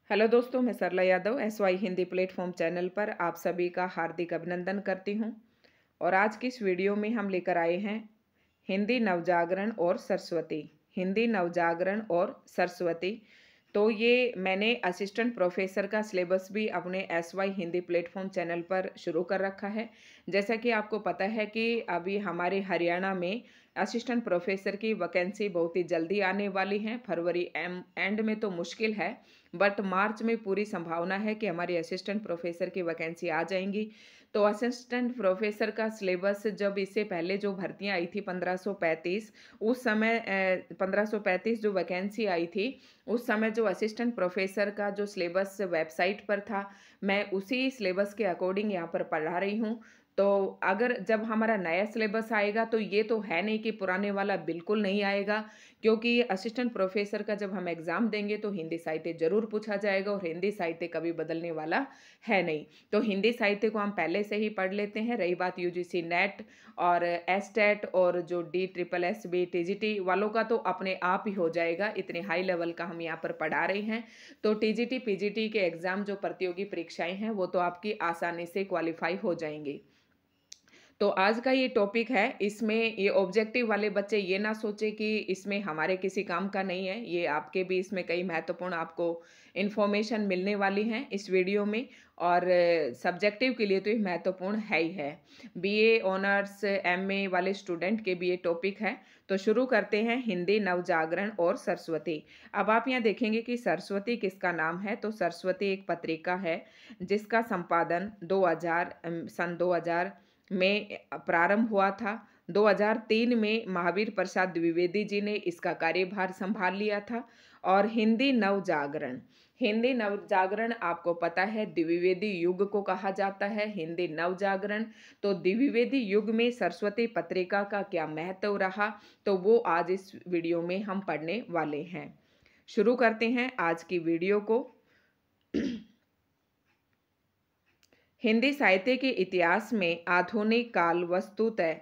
Hello दोस्तों, मैं Sarla Yadav SY Hindi platform channel पर आप सभी का हार्दिक अभिनंदन करती हूं। और आज की इस वीडियो में हम लेकर आए हैं हिंदी नवजागरण और सरस्वती। हिंदी नवजागरण और सरस्वती, तो ये मैंने असिस्टेंट प्रोफेसर का सिलेबस भी अपने SY हिंदी प्लेटफॉर्म चैनल पर शुरू कर रखा है। जैसा कि आपको पता है कि अभी हमारे हरियाणा में असिस्टेंट प्रोफेसर की वैकेंसी बहुत ही जल्दी आने वाली है। फरवरी एंड में तो मुश्किल है, बट मार्च में पूरी संभावना है कि हमारी असिस्टेंट प्रोफेसर की वैकेंसी आ जाएंगी। तो असिस्टेंट प्रोफेसर का सिलेबस जब इससे पहले जो भर्तियां आई थी 1535, उस समय 1535 जो वैकेंसी आई थी, उस समय जो असिस्टेंट प्रोफेसर का जो सिलेबस वेबसाइट पर था, मैं उसी सिलेबस के अकॉर्डिंग यहाँ पर पढ़ा रही हूँ। तो अगर जब हमारा नया सिलेबस आएगा तो ये तो है नहीं कि पुराने वाला बिल्कुल नहीं आएगा, क्योंकि असिस्टेंट प्रोफेसर का जब हम एग्ज़ाम देंगे तो हिंदी साहित्य ज़रूर पूछा जाएगा और हिंदी साहित्य कभी बदलने वाला है नहीं। तो हिंदी साहित्य को हम पहले से ही पढ़ लेते हैं। रही बात UGC नेट और एसटेट और जो DSSB TGT वालों का, तो अपने आप ही हो जाएगा, इतने हाई लेवल का हम यहाँ पर पढ़ा रहे हैं। तो TGT PGT के एग्ज़ाम जो प्रतियोगी परीक्षाएं हैं वो तो आपकी आसानी से क्वालिफाई हो जाएंगी। तो आज का ये टॉपिक है, इसमें ये ऑब्जेक्टिव वाले बच्चे ये ना सोचे कि इसमें हमारे किसी काम का नहीं है। ये आपके भी इसमें कई महत्वपूर्ण आपको इन्फॉर्मेशन मिलने वाली हैं इस वीडियो में। और सब्जेक्टिव के लिए तो ये महत्वपूर्ण है ही है। BA ऑनर्स MA वाले स्टूडेंट के भी ये टॉपिक है। तो शुरू करते हैं, हिंदी नवजागरण और सरस्वती। अब आप यहाँ देखेंगे कि सरस्वती किसका नाम है। तो सरस्वती एक पत्रिका है जिसका संपादन 2000 सन 2000 में प्रारंभ हुआ था। 2003 में महावीर प्रसाद द्विवेदी जी ने इसका कार्यभार संभाल लिया था। और हिंदी नवजागरण आपको पता है द्विवेदी युग को कहा जाता है, हिंदी नवजागरण। तो द्विवेदी युग में सरस्वती पत्रिका का क्या महत्व रहा, तो वो आज इस वीडियो में हम पढ़ने वाले हैं। शुरू करते हैं आज की वीडियो को। हिंदी साहित्य के इतिहास में आधुनिक काल वस्तुतः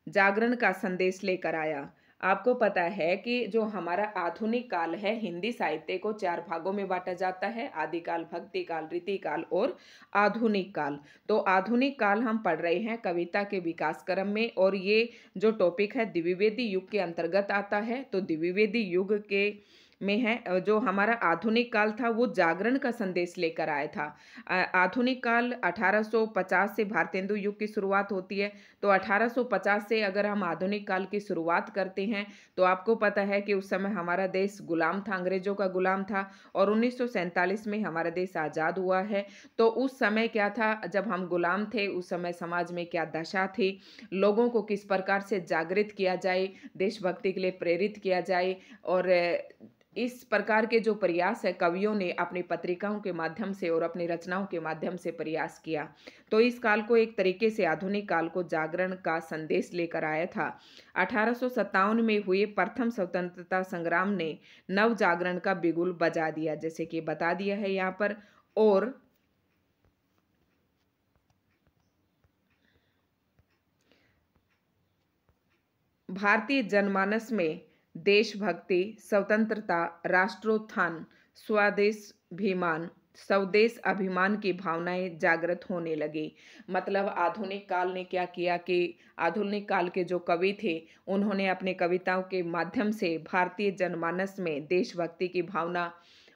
जागरण का संदेश लेकर आया। आपको पता है कि जो हमारा आधुनिक काल है, हिंदी साहित्य को 4 भागों में बांटा जाता है: आदिकाल, भक्ति काल, रीति काल और आधुनिक काल। तो आधुनिक काल हम पढ़ रहे हैं कविता के विकास क्रम में, और ये जो टॉपिक है द्विवेदी युग के अंतर्गत आता है। तो द्विवेदी युग के में है जो हमारा आधुनिक काल था, वो जागरण का संदेश लेकर आया था। आधुनिक काल 1850 से भारतेंदु युग की शुरुआत होती है। तो 1850 से अगर हम आधुनिक काल की शुरुआत करते हैं, तो आपको पता है कि उस समय हमारा देश गुलाम था, अंग्रेजों का गुलाम था। और 1947 में हमारा देश आज़ाद हुआ है। तो उस समय क्या था, जब हम गुलाम थे, उस समय समाज में क्या दशा थी, लोगों को किस प्रकार से जागृत किया जाए, देशभक्ति के लिए प्रेरित किया जाए। और इस प्रकार के जो प्रयास है, कवियों ने अपनी पत्रिकाओं के माध्यम से और अपनी रचनाओं के माध्यम से प्रयास किया। तो इस काल को एक तरीके से आधुनिक काल को जागरण का संदेश लेकर आया था। 1857 में हुए प्रथम स्वतंत्रता संग्राम ने नव जागरण का बिगुल बजा दिया, जैसे कि बता दिया है यहाँ पर। और भारतीय जनमानस में देशभक्ति, स्वतंत्रता, राष्ट्रोत्थान, स्वदेश अभिमान की भावनाएं जागृत होने लगी। मतलब आधुनिक काल ने क्या किया कि आधुनिक काल के जो कवि थे, उन्होंने अपने कविताओं के माध्यम से भारतीय जनमानस में देशभक्ति की भावना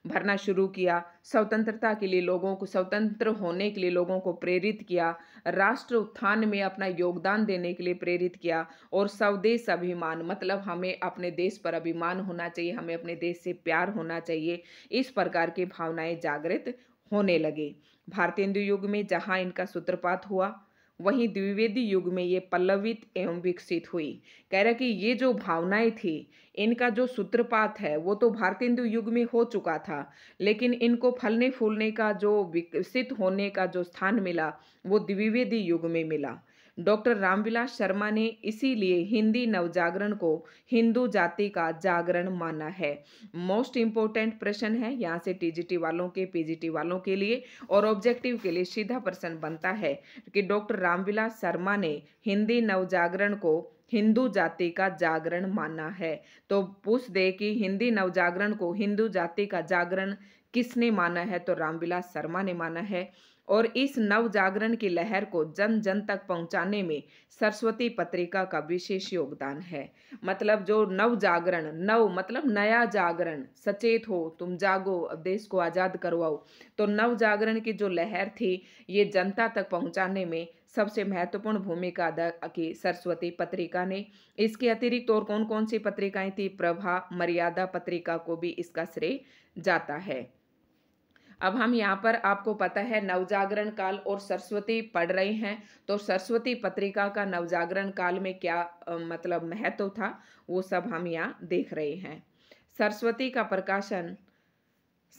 भरना शुरू किया। स्वतंत्रता के लिए लोगों को, स्वतंत्र होने के लिए लोगों को प्रेरित किया। राष्ट्र उत्थान में अपना योगदान देने के लिए प्रेरित किया। और स्वदेश अभिमान, मतलब हमें अपने देश पर अभिमान होना चाहिए, हमें अपने देश से प्यार होना चाहिए। इस प्रकार की भावनाएं जागृत होने लगी। भारतेंदु युग में जहां इनका सूत्रपात हुआ, वहीं द्विवेदी युग में ये पल्लवित एवं विकसित हुई। कह रहा कि ये जो भावनाएं थी, इनका जो सूत्रपात है वो तो भारतेंदु युग में हो चुका था, लेकिन इनको फलने फूलने का, जो विकसित होने का जो स्थान मिला, वो द्विवेदी युग में मिला। डॉक्टर रामविलास शर्मा ने इसीलिए हिंदी नवजागरण को हिंदू जाति का जागरण माना है। मोस्ट इम्पोर्टेंट प्रश्न है यहाँ से TGT वालों के, PGT वालों के लिए, और ऑब्जेक्टिव के लिए सीधा प्रश्न बनता है कि डॉक्टर रामविलास शर्मा ने हिंदी नवजागरण को हिंदू जाति का जागरण माना है। तो पूछ दे कि हिंदी नवजागरण को हिंदू जाति का जागरण किसने माना है? तो रामविलास शर्मा ने माना है। और इस नव जागरण की लहर को जन जन तक पहुंचाने में सरस्वती पत्रिका का विशेष योगदान है। मतलब जो नव जागरण, नव मतलब नया जागरण, सचेत हो तुम, जागो, अब देश को आजाद करवाओ। तो नव जागरण की जो लहर थी ये जनता तक पहुंचाने में सबसे महत्वपूर्ण भूमिका अदा की सरस्वती पत्रिका ने। इसके अतिरिक्त और कौन कौन सी पत्रिकाएं थी? प्रभा, मर्यादा पत्रिका को भी इसका श्रेय जाता है। अब हम यहाँ पर, आपको पता है नवजागरण काल और सरस्वती पढ़ रहे हैं, तो सरस्वती पत्रिका का नवजागरण काल में क्या मतलब महत्व था, वो सब हम यहाँ देख रहे हैं। सरस्वती का प्रकाशन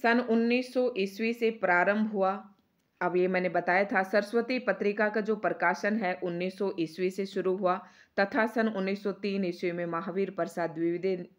सन 1900 ईस्वी से प्रारंभ हुआ। अब ये मैंने बताया था, सरस्वती पत्रिका का जो प्रकाशन है 1900 ईस्वी से शुरू हुआ तथा सन 1903 ईस्वी में महावीर प्रसाद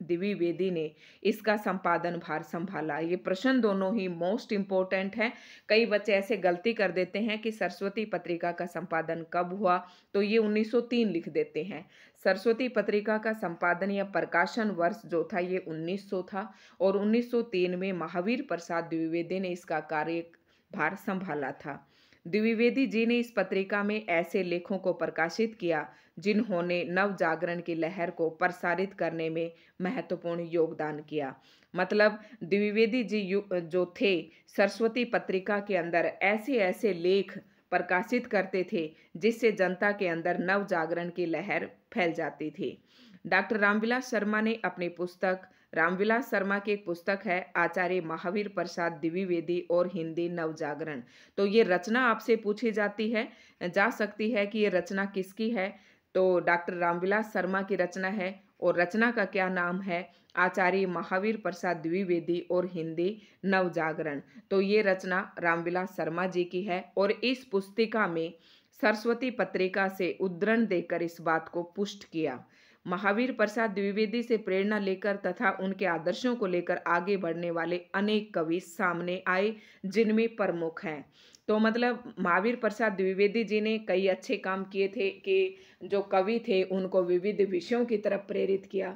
द्विवेदी ने इसका संपादन भार संभाला। ये प्रश्न दोनों ही मोस्ट इम्पोर्टेंट हैं। कई बच्चे ऐसे गलती कर देते हैं कि सरस्वती पत्रिका का संपादन कब हुआ, तो ये 1903 लिख देते हैं। सरस्वती पत्रिका का संपादन या प्रकाशन वर्ष जो था ये 1900 था और 1903 में महावीर प्रसाद द्विवेदी ने इसका कार्यभार संभाला था। द्विवेदी जी ने इस पत्रिका में ऐसे लेखों को प्रकाशित किया जिन्होंने नव जागरण की लहर को प्रसारित करने में महत्वपूर्ण योगदान किया। मतलब द्विवेदी जी जो थे, सरस्वती पत्रिका के अंदर ऐसे ऐसे लेख प्रकाशित करते थे जिससे जनता के अंदर नव जागरण की लहर फैल जाती थी। डॉक्टर रामविलास शर्मा ने अपनी पुस्तक, रामविलास शर्मा की एक पुस्तक है आचार्य महावीर प्रसाद द्विवेदी और हिंदी नवजागरण, तो ये रचना आपसे पूछी जा सकती है कि ये रचना किसकी है, तो डॉक्टर रामविलास शर्मा की रचना है। और रचना का क्या नाम है? आचार्य महावीर प्रसाद द्विवेदी और हिंदी नवजागरण। तो ये रचना रामविलास शर्मा जी की है और इस पुस्तिका में सरस्वती पत्रिका से उद्धरण देकर इस बात को पुष्ट किया। महावीर प्रसाद द्विवेदी से प्रेरणा लेकर तथा उनके आदर्शों को लेकर आगे बढ़ने वाले अनेक कवि सामने आए, जिनमें प्रमुख हैं। तो मतलब महावीर प्रसाद द्विवेदी जी ने कई अच्छे काम किए थे कि जो कवि थे उनको विविध विषयों की तरफ प्रेरित किया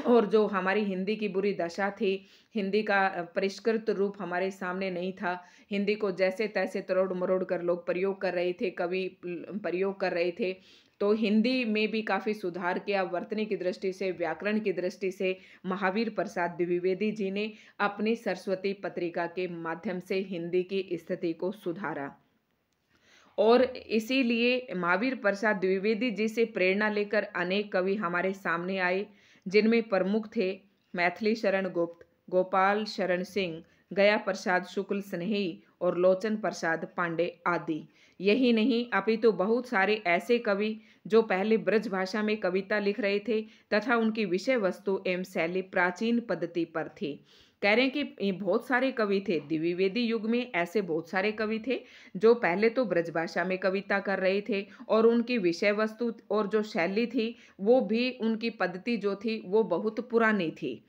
और जो हमारी हिंदी की बुरी दशा थी, हिंदी का परिष्कृत रूप हमारे सामने नहीं था, हिंदी को जैसे तैसे तरोड़ मरोड़ कर लोग प्रयोग कर रहे थे, कवि प्रयोग कर रहे थे, तो हिंदी में भी काफ़ी सुधार किया। वर्तनी की दृष्टि से, व्याकरण की दृष्टि से महावीर प्रसाद द्विवेदी जी ने अपनी सरस्वती पत्रिका के माध्यम से हिंदी की स्थिति को सुधारा। और इसीलिए महावीर प्रसाद द्विवेदी जी से प्रेरणा लेकर अनेक कवि हमारे सामने आए, जिनमें प्रमुख थे मैथिली शरण गुप्त, गोपाल शरण सिंह, गया प्रसाद शुक्ल स्नेही और लोचन प्रसाद पांडे आदि। यही नहीं, अपितु बहुत सारे ऐसे कवि जो पहले ब्रज भाषा में कविता लिख रहे थे तथा उनकी विषय वस्तु एवं शैली प्राचीन पद्धति पर थी। कह रहे हैं कि बहुत सारे कवि थे, द्विवेदी युग में ऐसे बहुत सारे कवि थे जो पहले तो ब्रज भाषा में कविता कर रहे थे और उनकी विषय वस्तु और जो शैली थी वो भी, उनकी पद्धति जो थी वो बहुत पुरानी थी।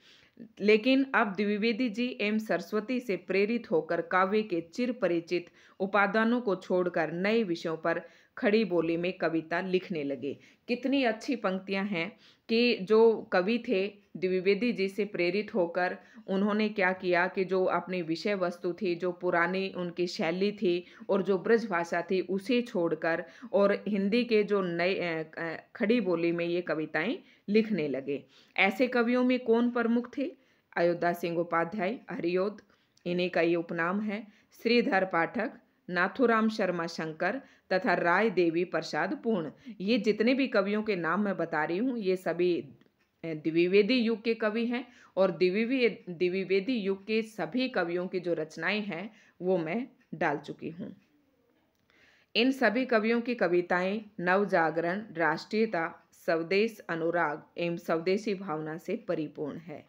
लेकिन अब द्विवेदी जी एवं सरस्वती से प्रेरित होकर काव्य के चिर परिचित उपादानों को छोड़कर नए विषयों पर खड़ी बोली में कविता लिखने लगे। कितनी अच्छी पंक्तियां हैं कि जो कवि थे द्विवेदी जी से प्रेरित होकर उन्होंने क्या किया कि जो अपनी विषय वस्तु थी, जो पुरानी उनकी शैली थी और जो ब्रज भाषा थी उसे छोड़कर और हिंदी के जो नए खड़ी बोली में ये कविताएं लिखने लगे। ऐसे कवियों में कौन प्रमुख थे? अयोध्या सिंह उपाध्याय, हरिओद, इन्हीं का ये उपनाम है, श्रीधर पाठक, नाथुराम शर्मा शंकर तथा राय देवी प्रसाद पूर्ण। ये जितने भी कवियों के नाम मैं बता रही हूँ ये सभी द्विवेदी युग के कवि हैं और द्विवेदी युग के सभी कवियों की जो रचनाएं हैं वो मैं डाल चुकी हूँ। इन सभी कवियों की कविताएं नवजागरण, राष्ट्रीयता, स्वदेश अनुराग एवं स्वदेशी भावना से परिपूर्ण है।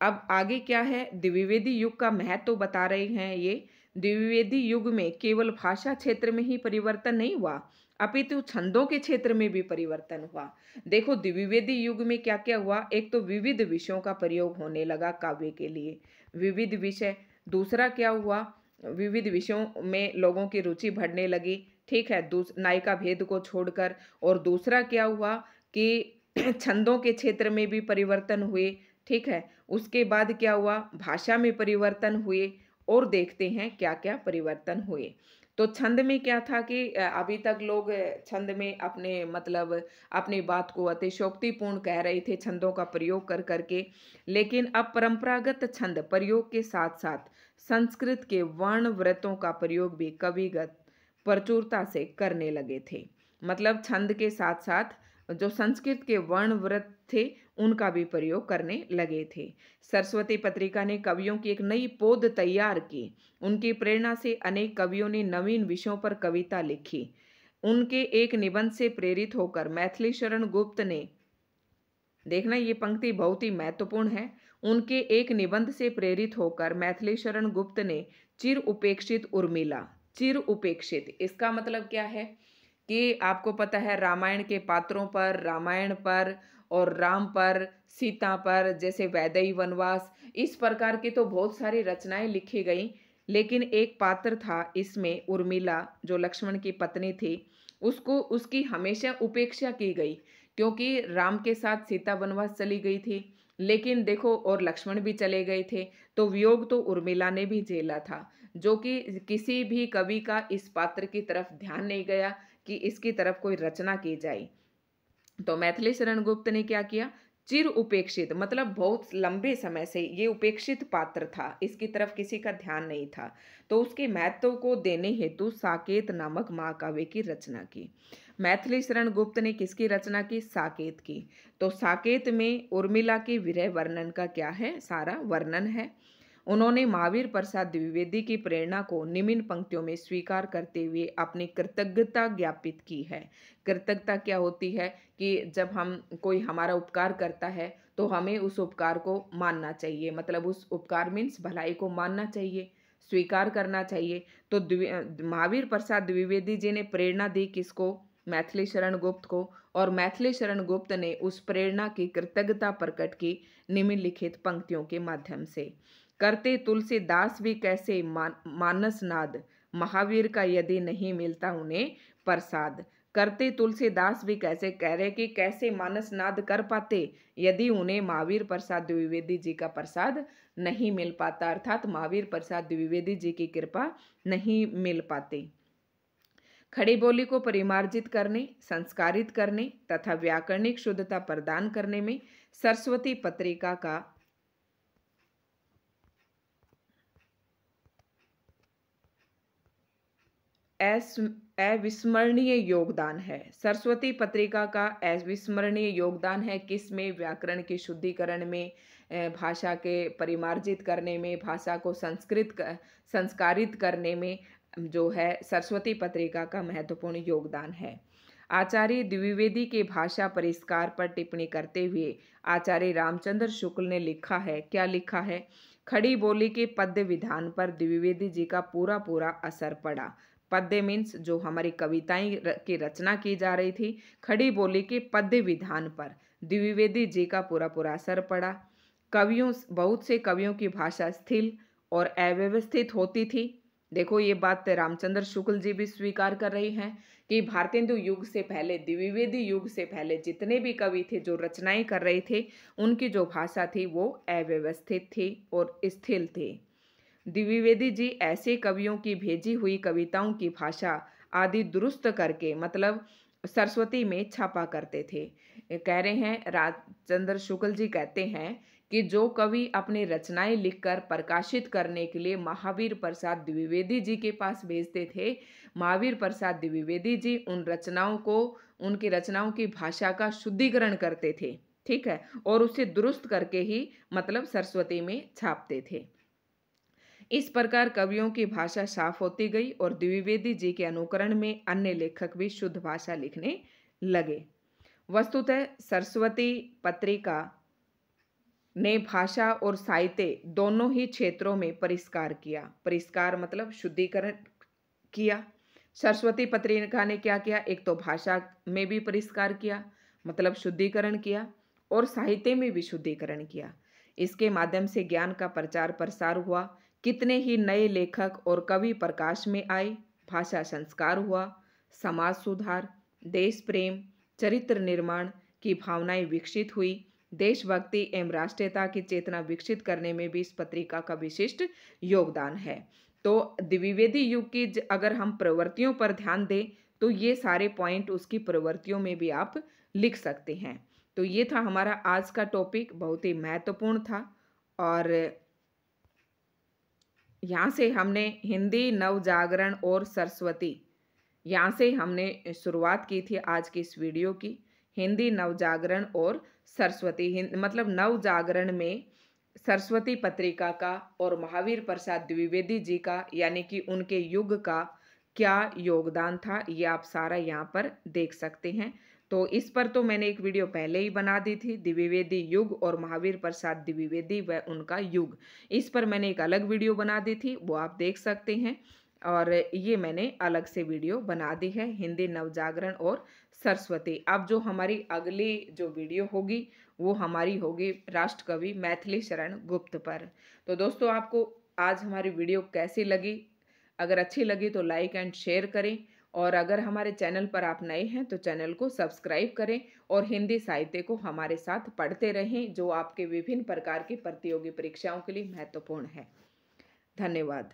अब आगे क्या है, द्विवेदी युग का महत्व बता रहे हैं। ये द्विवेदी युग में केवल भाषा क्षेत्र में ही परिवर्तन नहीं हुआ, अपितु छंदों के क्षेत्र में भी परिवर्तन हुआ। देखो द्विवेदी युग में क्या क्या हुआ, एक तो विविध विषयों का प्रयोग होने लगा काव्य के लिए, विविध विषय। दूसरा क्या हुआ, विविध विषयों में लोगों की रुचि बढ़ने लगी, ठीक है, नायिका भेद को छोड़कर। और दूसरा क्या हुआ कि छंदों के क्षेत्र में भी परिवर्तन हुए, ठीक है। उसके बाद क्या हुआ, भाषा में परिवर्तन हुए और देखते हैं क्या क्या परिवर्तन हुए। तो छंद में क्या था कि अभी तक लोग छंद में अपने मतलब अपनी बात को अतिशयोक्तिपूर्ण कह रहे थे छंदों का प्रयोग कर करके, लेकिन अब परंपरागत छंद प्रयोग के साथ साथ संस्कृत के वर्ण व्रतों का प्रयोग भी कविगत प्रचुरता से करने लगे थे। मतलब छंद के साथ साथ जो संस्कृत के वर्ण व्रत थे उनका भी प्रयोग करने लगे थे। सरस्वती पत्रिका ने कवियों की एक नई पौध तैयार की। उनकी प्रेरणा से अनेक कवियों ने नवीन विषयों पर कविता लिखी। उनके एक निबंध से प्रेरित होकर मैथिली शरण गुप्त ने, देखना ये पंक्ति बहुत ही महत्वपूर्ण है, उनके एक निबंध से प्रेरित होकर मैथिली शरण गुप्त ने चिर उपेक्षित उर्मिला, चिर उपेक्षित इसका मतलब क्या है कि आपको पता है रामायण के पात्रों पर, रामायण पर और राम पर, सीता पर, जैसे वैदेही वनवास, इस प्रकार की तो बहुत सारी रचनाएं लिखी गई, लेकिन एक पात्र था इसमें उर्मिला जो लक्ष्मण की पत्नी थी, उसको उसकी हमेशा उपेक्षा की गई क्योंकि राम के साथ सीता वनवास चली गई थी, लेकिन देखो और लक्ष्मण भी चले गए थे, तो वियोग तो उर्मिला ने भी झेला था, जो कि किसी भी कवि का इस पात्र की तरफ ध्यान नहीं गया कि इसकी तरफ कोई रचना की जाए। तो मैथिली शरण गुप्त ने क्या किया, चिर उपेक्षित मतलब बहुत लंबे समय से ये उपेक्षित पात्र था, इसकी तरफ किसी का ध्यान नहीं था, तो उसके महत्व को देने हेतु साकेत नामक महाकाव्य की रचना की। मैथिली शरण गुप्त ने किसकी रचना की, साकेत की। तो साकेत में उर्मिला के विरह वर्णन का क्या है, सारा वर्णन है। उन्होंने महावीर प्रसाद द्विवेदी की प्रेरणा को निम्न पंक्तियों में स्वीकार करते हुए अपनी कृतज्ञता ज्ञापित की है। कृतज्ञता क्या होती है कि जब हम कोई हमारा उपकार करता है तो हमें उस उपकार को मानना चाहिए, मतलब उस उपकार मीन्स भलाई को मानना चाहिए, स्वीकार करना चाहिए। तो महावीर प्रसाद द्विवेदी जी ने प्रेरणा दी किसको, मैथिली शरण गुप्त को, और मैथिली शरण गुप्त ने उस प्रेरणा की कृतज्ञता प्रकट की निम्नलिखित पंक्तियों के माध्यम से। करते तुलसीदास भी कैसे मानस नाद, महावीर का यदि नहीं मिलता उन्हें प्रसाद। करते तुलसीदास भी कैसे कह रहे कि कैसे मानस नाद कर पाते यदि उन्हें महावीर प्रसाद द्विवेदी जी का प्रसाद नहीं मिल पाता, अर्थात महावीर प्रसाद द्विवेदी जी की कृपा नहीं मिल पाती। खड़ी बोली को परिमार्जित करने, संस्कारित करने तथा व्याकरणिक शुद्धता प्रदान करने में सरस्वती पत्रिका का अविस्मरणीय योगदान है। सरस्वती पत्रिका का अविस्मरणीय योगदान है किसमें, व्याकरण के शुद्धिकरण में, भाषा के परिमार्जित करने में, भाषा को संस्कारित करने में जो है सरस्वती पत्रिका का महत्वपूर्ण योगदान है। आचार्य द्विवेदी के भाषा परिष्कार पर टिप्पणी करते हुए आचार्य रामचंद्र शुक्ल ने लिखा है, क्या लिखा है, खड़ी बोली के पद्य विधान पर द्विवेदी जी का पूरा पूरा असर पड़ा। पद्य मीन्स जो हमारी कविताएं की रचना की जा रही थी, खड़ी बोली के पद्य विधान पर द्विवेदी जी का पूरा पूरा असर पड़ा। कवियों, बहुत से कवियों की भाषा स्थिर और अव्यवस्थित होती थी। देखो ये बात रामचंद्र शुक्ल जी भी स्वीकार कर रही हैं कि भारतेंदु युग से पहले, द्विवेदी युग से पहले जितने भी कवि थे जो रचनाएं कर रहे थे, उनकी जो भाषा थी वो अव्यवस्थित थी और स्थिर थी। द्विवेदी जी ऐसे कवियों की भेजी हुई कविताओं की भाषा आदि दुरुस्त करके मतलब सरस्वती में छापा करते थे। कह रहे हैं रामचंद्र शुक्ल जी कहते हैं कि जो कवि अपनी रचनाएं लिखकर प्रकाशित करने के लिए महावीर प्रसाद द्विवेदी जी के पास भेजते थे, महावीर प्रसाद द्विवेदी जी उन रचनाओं को, उनकी रचनाओं की भाषा का शुद्धिकरण करते थे, ठीक है, और उसे दुरुस्त करके ही मतलब सरस्वती में छापते थे। इस प्रकार कवियों की भाषा साफ होती गई और द्विवेदी जी के अनुकरण में अन्य लेखक भी शुद्ध भाषा लिखने लगे। वस्तुतः सरस्वती पत्रिका ने भाषा और साहित्य दोनों ही क्षेत्रों में परिष्कार किया। परिष्कार मतलब शुद्धिकरण किया। सरस्वती पत्रिका ने क्या किया, एक तो भाषा में भी परिष्कार किया मतलब शुद्धिकरण किया, और साहित्य में भी शुद्धिकरण किया। इसके माध्यम से ज्ञान का प्रचार प्रसार हुआ, कितने ही नए लेखक और कवि प्रकाश में आए, भाषा संस्कार हुआ, समाज सुधार, देश प्रेम, चरित्र निर्माण की भावनाएं विकसित हुई, देशभक्ति एवं राष्ट्रीयता की चेतना विकसित करने में भी इस पत्रिका का विशिष्ट योगदान है। तो द्विवेदी युग की अगर हम प्रवृत्तियों पर ध्यान दें तो ये सारे पॉइंट उसकी प्रवृत्तियों में भी आप लिख सकते हैं। तो ये था हमारा आज का टॉपिक, बहुत ही महत्वपूर्ण था। और यहाँ से हमने हिंदी नवजागरण और सरस्वती, यहाँ से हमने शुरुआत की थी आज की इस वीडियो की। हिंदी नवजागरण और सरस्वती, मतलब नवजागरण में सरस्वती पत्रिका का और महावीर प्रसाद द्विवेदी जी का यानी कि उनके युग का क्या योगदान था, ये आप सारा यहाँ पर देख सकते हैं। तो इस पर तो मैंने एक वीडियो पहले ही बना दी थी, द्विवेदी युग और महावीर प्रसाद द्विवेदी व उनका युग, इस पर मैंने एक अलग वीडियो बना दी थी, वो आप देख सकते हैं। और ये मैंने अलग से वीडियो बना दी है, हिंदी नवजागरण और सरस्वती। अब जो हमारी अगली जो वीडियो होगी वो हमारी होगी राष्ट्रकवि मैथिली शरण गुप्त पर। तो दोस्तों, आपको आज हमारी वीडियो कैसी लगी? अगर अच्छी लगी तो लाइक एंड शेयर करें, और अगर हमारे चैनल पर आप नए हैं तो चैनल को सब्सक्राइब करें और हिंदी साहित्य को हमारे साथ पढ़ते रहें, जो आपके विभिन्न प्रकार की प्रतियोगी परीक्षाओं के लिए महत्वपूर्ण है। धन्यवाद।